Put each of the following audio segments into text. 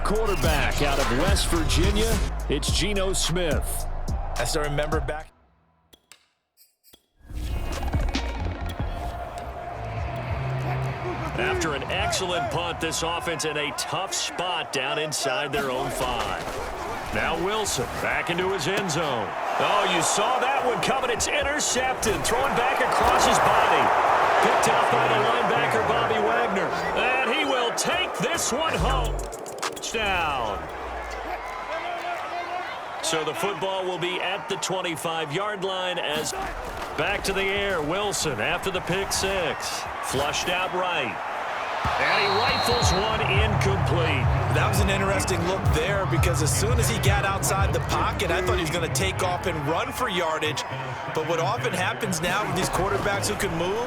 quarterback out of West Virginia. It's Geno Smith. I still remember back. After an excellent punt, this offense in a tough spot down inside their own 5. Now Wilson back into his end zone. Oh, you saw that one coming. It's intercepted. Throwing back across his body. Picked off by the linebacker, Bobby Wagner. And he will take this one home. Touchdown. So the football will be at the 25-yard line as back to the air. Wilson after the pick 6. Flushed out right. And he rifles one incomplete. That was an interesting look there because as soon as he got outside the pocket, I thought he was going to take off and run for yardage. But what often happens now with these quarterbacks who can move,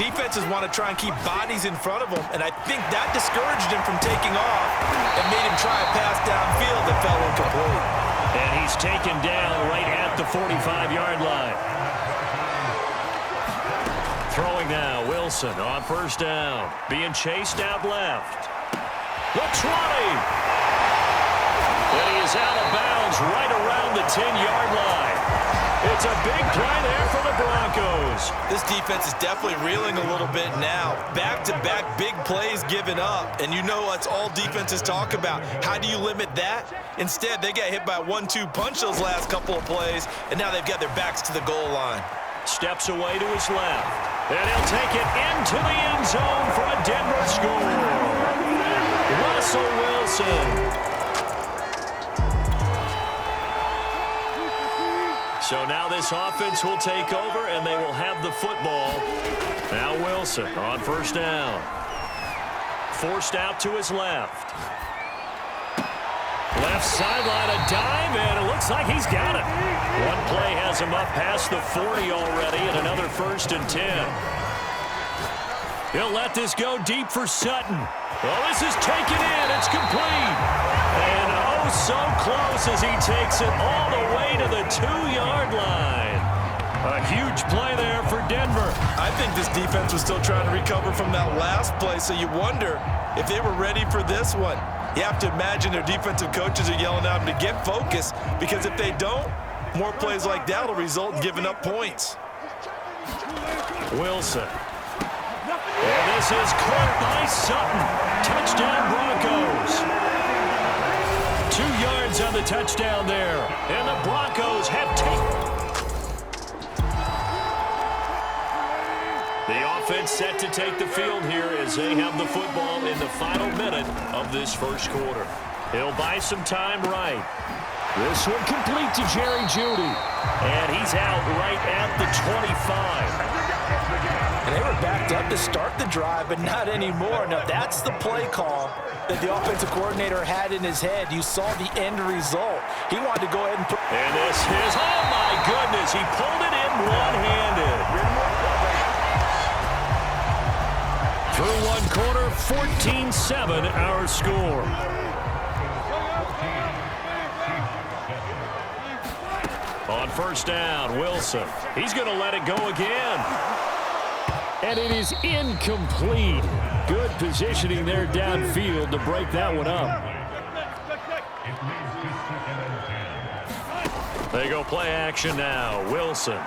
defenses want to try and keep bodies in front of them. And I think that discouraged him from taking off and made him try a pass downfield that fell incomplete. And he's taken down right at the 45-yard line. Throwing now, Wilson on first down. Being chased out left. The 20. And he is out of bounds right around the 10-yard line. It's a big play there for the Broncos. This defense is definitely reeling a little bit now. Back-to-back big plays given up. And you know that's all defenses talk about. How do you limit that? Instead, they got hit by a 1-2 punch those last couple of plays, and now they've got their backs to the goal line. Steps away to his left. And he'll take it into the end zone for a Denver score. Russell Wilson. So now this offense will take over, and they will have the football. Now Wilson on first down. Forced out to his left. Left sideline, a dive, and it looks like he's got it. One play has him up past the 40 already, and another 1st and 10. He'll let this go deep for Sutton. Well, this is taken in. It's complete. And oh, so close as he takes it all the way to the 2-yard line. A huge play there for Denver. I think this defense was still trying to recover from that last play, so you wonder if they were ready for this one. You have to imagine their defensive coaches are yelling at them to get focused, because if they don't, more plays like that will result in giving up points. Wilson. And this is caught by Sutton. Touchdown Broncos. 2 yards on the touchdown there. And the Broncos have taken. The offense set to take the field here as they have the football in the final minute of this first quarter. He'll buy some time right. This one complete to Jerry Jeudy. And he's out right at the 25. And they were backed up to start the drive, but not anymore. Now, that's the play call that the offensive coordinator had in his head. You saw the end result. He wanted to go ahead and put... And this is, oh my goodness, he pulled it in one-handed. Through one quarter, 14-7 our score. On first down, Wilson. He's going to let it go again. And it is incomplete. Good positioning there downfield to break that one up. They go play action now. Wilson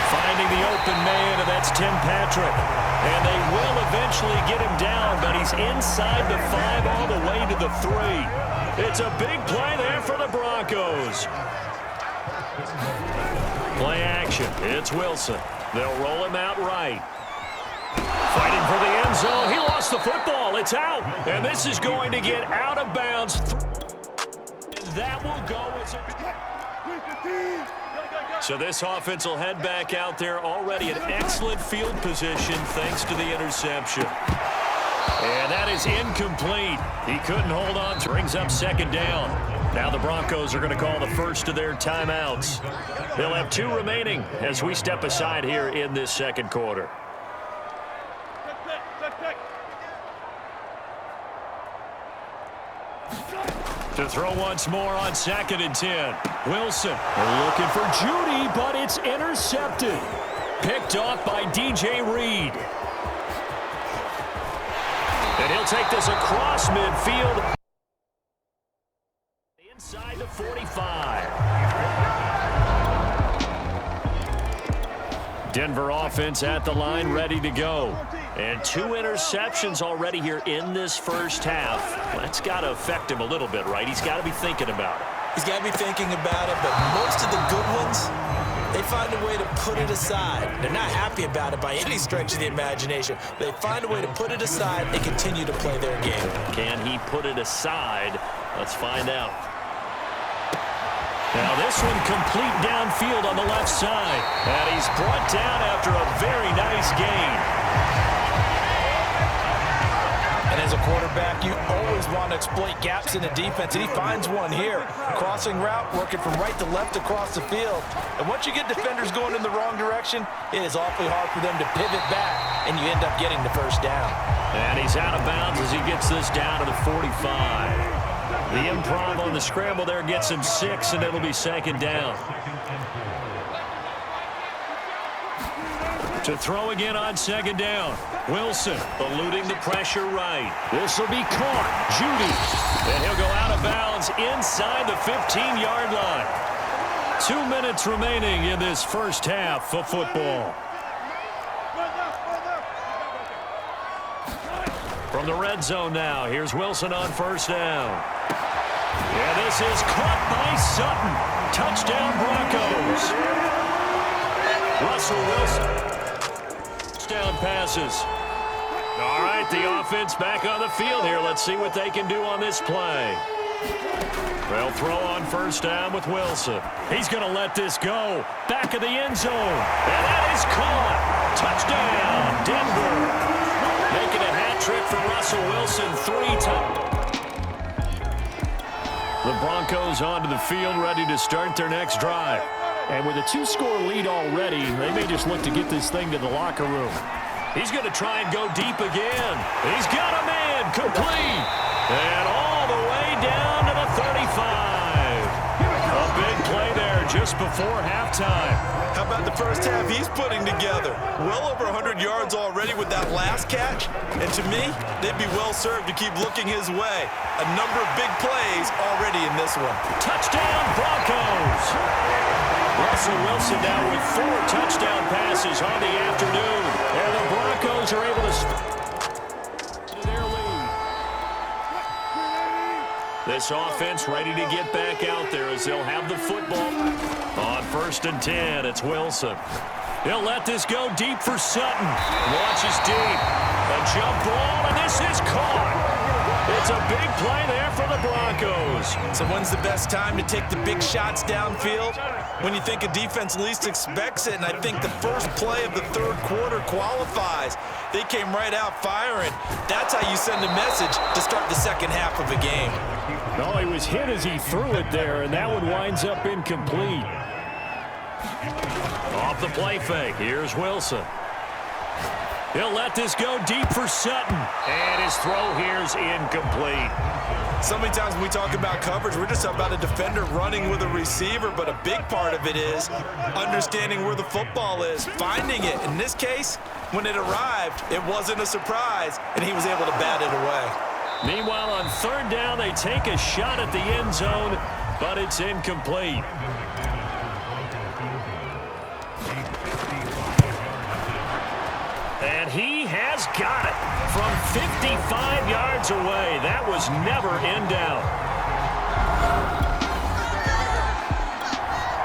finding the open man, and that's Tim Patrick. And they will eventually get him down, but he's inside the 5 all the way to the 3. It's a big play there for the Broncos. Play action. It's Wilson. They'll roll him out right. Fighting for the end zone. He lost the football. It's out. And this is going to get out of bounds. And that will go as a... So this offense will head back out there, already in excellent field position thanks to the interception. And that is incomplete. He couldn't hold on. Brings up second down. Now the Broncos are going to call the first of their timeouts. They'll have 2 remaining as we step aside here in this second quarter. To throw once more on 2nd and 10. Wilson looking for Jeudy, but it's intercepted. Picked off by DJ Reed. And he'll take this across midfield. Inside the 45. Denver offense at the line, ready to go. And 2 interceptions already here in this first half. That's got to affect him a little bit, right? He's got to be thinking about it. He's got to be thinking about it, but most of the good ones, they find a way to put it aside. They're not happy about it by any stretch of the imagination. They find a way to put it aside and continue to play their game. Can he put it aside? Let's find out. Now this one complete downfield on the left side. And he's brought down after a very nice gain. And as a quarterback, you always want to exploit gaps in the defense, and he finds one here. Crossing route, working from right to left across the field. And once you get defenders going in the wrong direction, it is awfully hard for them to pivot back, and you end up getting the first down. And he's out of bounds as he gets this down to the 45. The improv on the scramble there gets him 6, and it'll be second down. To throw again on second down. Wilson eluding the pressure right. This will be caught. Judy. And he'll go out of bounds inside the 15-yard line. 2 minutes remaining in this first half of football. From the red zone now, here's Wilson on first down. And this is caught by Sutton. Touchdown, Broncos. Russell Wilson. Touchdown passes. All right, the offense back on the field here. Let's see what they can do on this play. They'll throw on first down with Wilson. He's going to let this go. Back of the end zone. And that is caught. Touchdown, Denver. Making a hat trick for Russell Wilson 3 times. The Broncos onto the field, ready to start their next drive. And with a 2-score lead already, they may just look to get this thing to the locker room. He's going to try and go deep again. He's got a man complete. And all the way down to the 35. A big play there just before halftime. How about the first half he's putting together? Well over 100 yards already with that last catch. And to me, they'd be well served to keep looking his way. A number of big plays already in this one. Touchdown, Broncos! Russell Wilson now with 4 touchdown passes on the afternoon. And the Broncos are able to their lead. This offense ready to get back out there as they'll have the football. On 1st and 10, it's Wilson. He'll let this go deep for Sutton. Launches deep. A jump ball, and this is caught. It's a big play there for the Broncos. So when's the best time to take the big shots downfield? When you think a defense least expects it, and I think the first play of the 3rd quarter qualifies. They came right out firing. That's how you send a message to start the second half of a game. No, he was hit as he threw it there, and that one winds up incomplete. Off the play fake, here's Wilson. He'll let this go deep for Sutton. And his throw here's incomplete. So many times when we talk about coverage, we're just about a defender running with a receiver, but a big part of it is understanding where the football is, finding it. In this case, when it arrived, it wasn't a surprise, and he was able to bat it away. Meanwhile, on 3rd down, they take a shot at the end zone, but it's incomplete. And he has got it from 55 yards away. That was never in doubt.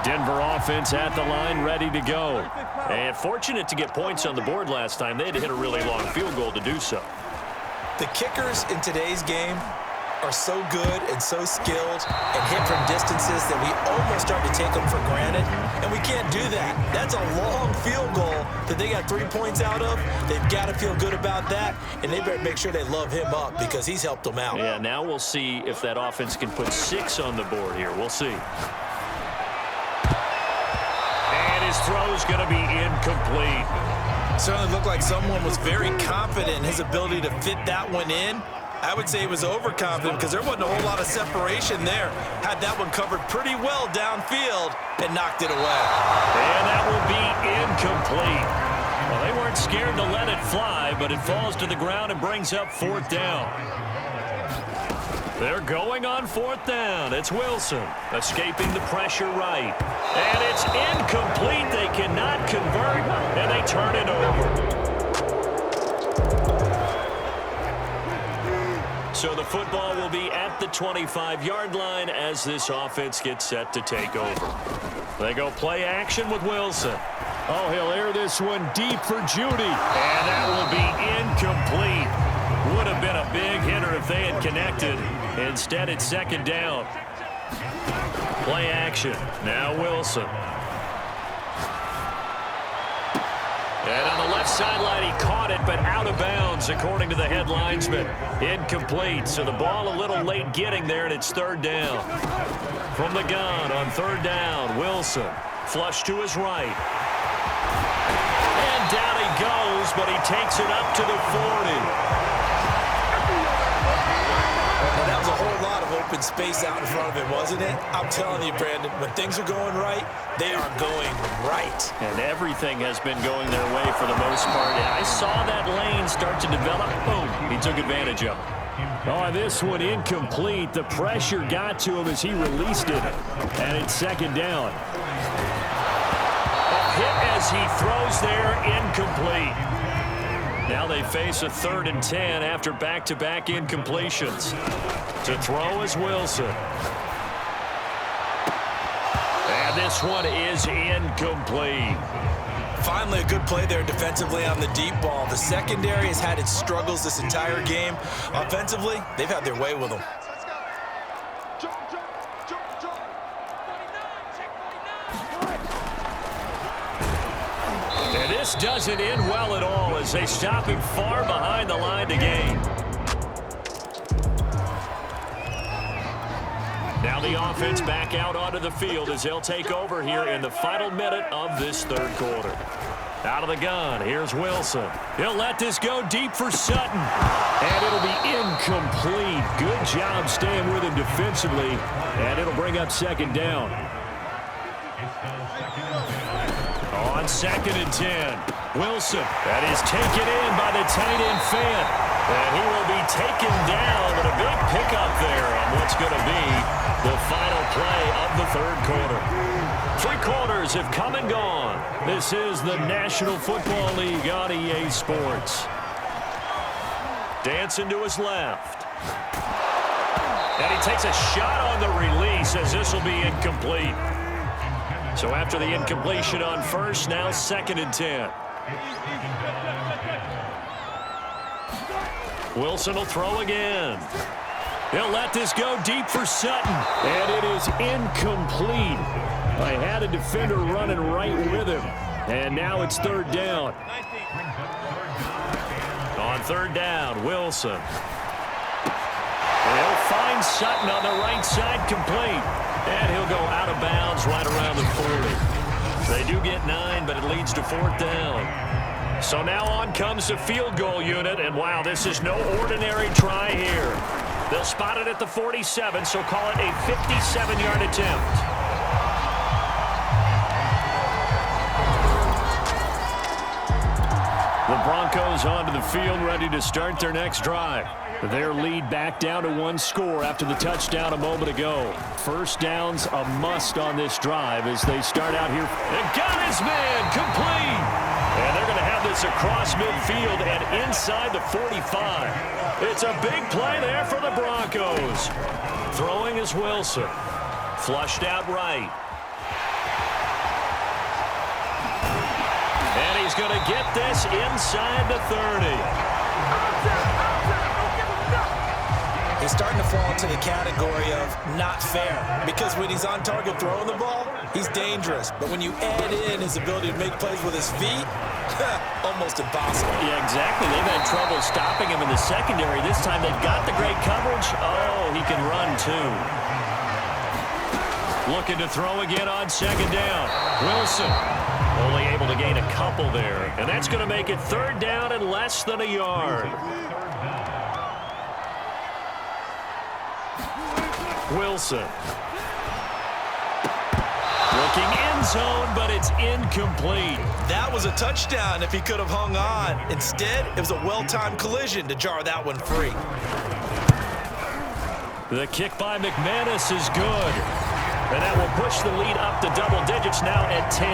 Denver offense at the line, ready to go. And fortunate to get points on the board last time. They had to hit a really long field goal to do so. The kickers in today's game are so good and so skilled and hit from distances that we almost start to take them for granted, and we can't do that. That's a long field goal that they got 3 points out of. They've got to feel good about that, and they better make sure they love him up because he's helped them out. Yeah, now we'll see if that offense can put 6 on the board here. We'll see. And his throw's going to be incomplete. Certainly looked like someone was very confident in his ability to fit that one in. I would say he was overconfident because there wasn't a whole lot of separation there. Had that one covered pretty well downfield and knocked it away. And that will be incomplete. Well, they weren't scared to let it fly, but it falls to the ground and brings up 4th down. They're going on 4th down. It's Wilson escaping the pressure right. And it's incomplete. They cannot convert, and they turn it over. So the football will be at the 25-yard line as this offense gets set to take over. They go play action with Wilson. Oh, he'll air this one deep for Judy. And that will be incomplete. Would have been a big hitter if they had connected. Instead, it's 2nd down. Play action. Now Wilson. And on the left sideline, he caught it, but out of bounds, according to the head linesman. Incomplete, so the ball a little late getting there, and it's 3rd down. From the gun on 3rd down, Wilson. Flush to his right. And down he goes, but he takes it up to the 40. That was a whole lot of open space out in front of him, wasn't it? I'm telling you, Brandon, when things are going right, they are going right. And everything has been going their way for the most part. And I saw that lane start to develop. Boom, he took advantage of it. Oh, this one incomplete. The pressure got to him as he released it. And it's 2nd down. A hit as he throws there, incomplete. Now they face a 3rd and 10 after back-to-back incompletions. To throw is Wilson. And this one is incomplete. Finally, a good play there defensively on the deep ball. The secondary has had its struggles this entire game. Offensively, they've had their way with them. And this doesn't end well at all as they stop him far behind the line to gain. Now the offense back out onto the field as they'll take over here in the final minute of this 3rd quarter. Out of the gun, here's Wilson. He'll let this go deep for Sutton. And it'll be incomplete. Good job staying with him defensively. And it'll bring up 2nd down. On 2nd and 10, Wilson. That is taken in by the tight end Fant. And he will be taken down, but a big pickup there on what's going to be the final play of the 3rd quarter. 3 quarters have come and gone. This is the National Football League on EA Sports. Dancing to his left. And he takes a shot on the release as this will be incomplete. So after the incompletion on 1st, now 2nd and 10. Wilson will throw again. He'll let this go deep for Sutton. And it is incomplete. I had a defender running right with him. And now it's 3rd down. On 3rd down, Wilson. He'll find Sutton on the right side, complete. And he'll go out of bounds right around the 40. They do get 9, but it leads to 4th down. So now on comes the field goal unit, and wow, this is no ordinary try here. They'll spot it at the 47, so call it a 57-yard attempt. The Broncos onto the field, ready to start their next drive. Their lead back down to 1 score after the touchdown a moment ago. 1st down's a must on this drive as they start out here. And got his man, complete. And they're going to have this across midfield and inside the 45. It's a big play there for the Broncos. Throwing is Wilson. Flushed out right. And he's going to get this inside the 30. He's starting to fall into the category of not fair, because when he's on target throwing the ball, he's dangerous. But when you add in his ability to make plays with his feet, almost impossible. Yeah, exactly. They've had trouble stopping him in the secondary. This time they've got the great coverage. Oh, he can run too. Looking to throw again on 2nd down. Wilson only able to gain a couple there. And that's going to make it 3rd down and less than a yard. Wilson. Looking end zone, but it's incomplete. That was a touchdown if he could have hung on. Instead, it was a well-timed collision to jar that one free. The kick by McManus is good. And that will push the lead up to double digits now at 10.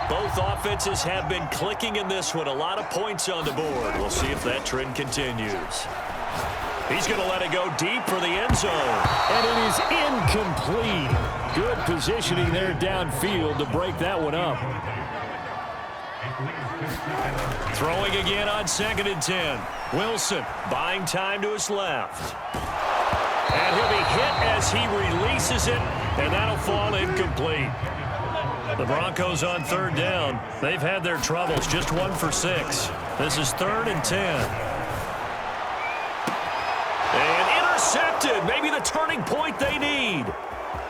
Both offenses have been clicking in this one. A lot of points on the board. We'll see if that trend continues. He's going to let it go deep for the end zone. And it is incomplete. Good positioning there downfield to break that one up. Throwing again on 2nd and 10. Wilson buying time to his left. And he'll be hit as he releases it, and that'll fall incomplete. The Broncos on 3rd down. They've had their troubles, just 1 for 6. This is 3rd and 10. And intercepted, maybe the turning point they need.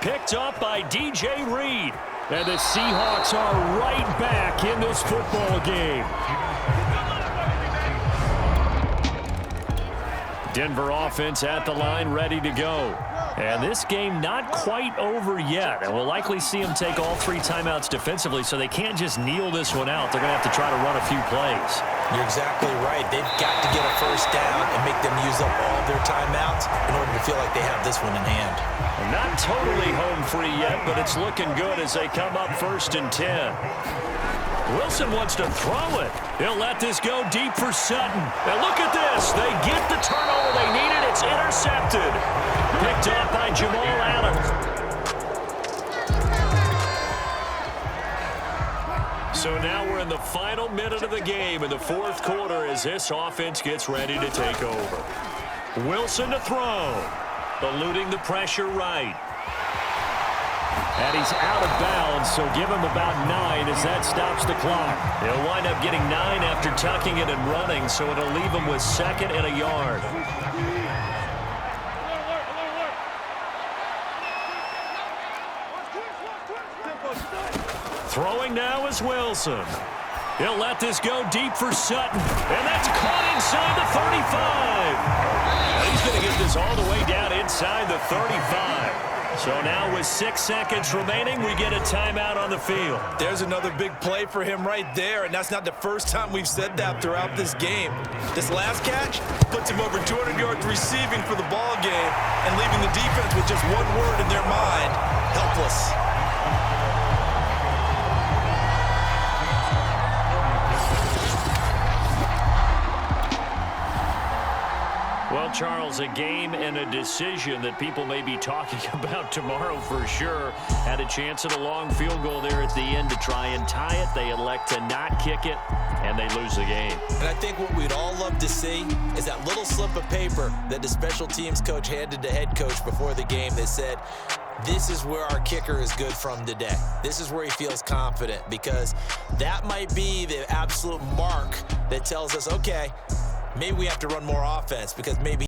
Picked up by DJ Reed. And the Seahawks are right back in this football game. Denver offense at the line, ready to go. And this game not quite over yet. And we'll likely see them take all 3 timeouts defensively, so they can't just kneel this one out. They're going to have to try to run a few plays. You're exactly right. They've got to get a first down and make them use up all their timeouts in order to feel like they have this one in hand. Not totally home free yet, but it's looking good as they come up 1st and 10. Wilson wants to throw it. He'll let this go deep for Sutton. And look at this. They get the turnover they needed. It's intercepted. Picked up by Jamal Adams. So now we're in the final minute of the game in the 4th quarter as this offense gets ready to take over. Wilson to throw. Eluding the pressure right. And he's out of bounds, so give him about 9 as that stops the clock. He'll wind up getting 9 after tucking it and running, so it'll leave him with 2nd and a yard. Throwing now is Wilson. He'll let this go deep for Sutton, and that's caught inside the 35. And he's going to get this all the way down inside the 35. So now with 6 seconds remaining, we get a timeout on the field. There's another big play for him right there, and that's not the first time we've said that throughout this game. This last catch puts him over 200 yards receiving for the ball game and leaving the defense with just one word in their mind: helpless. Well, Charles, a game and a decision that people may be talking about tomorrow for sure. Had a chance at a long field goal there at the end to try and tie it. They elect to not kick it, and they lose the game. And I think what we'd all love to see is that little slip of paper that the special teams coach handed the head coach before the game that said, this is where our kicker is good from today. This is where he feels confident, because that might be the absolute mark that tells us, okay, maybe we have to run more offense, because maybe